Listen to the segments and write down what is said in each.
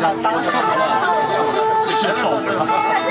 เราตั้งใจว่าคือคิดส่งเลยครับ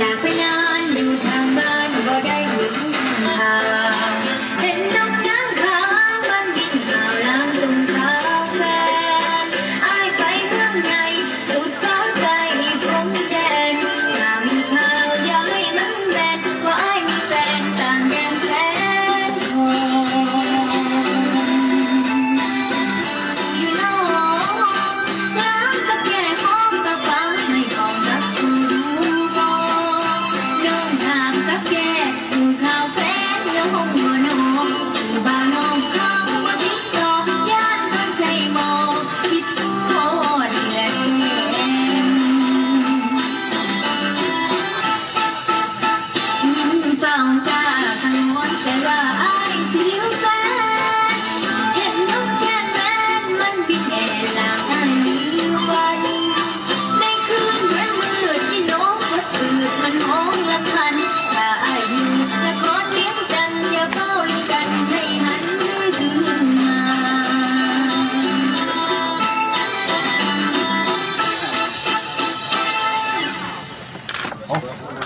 จากไปนานอยู่ทางบ้านก็ได้ยินข่าวเห็นนกน้ำขาวมันบินข่าวล้างตรงเท้าแฟนอ้ายไปเมืองใหญ่สุดฟ้าไกลพรมแดนถ้ามีข่าวอย่าให้มันแบนว่าอ้ายมีแฟนต่างแดนแสนโหอยู่นอกน้ำกับแก่หอมกับฟังไม่ของรักคุณ哦。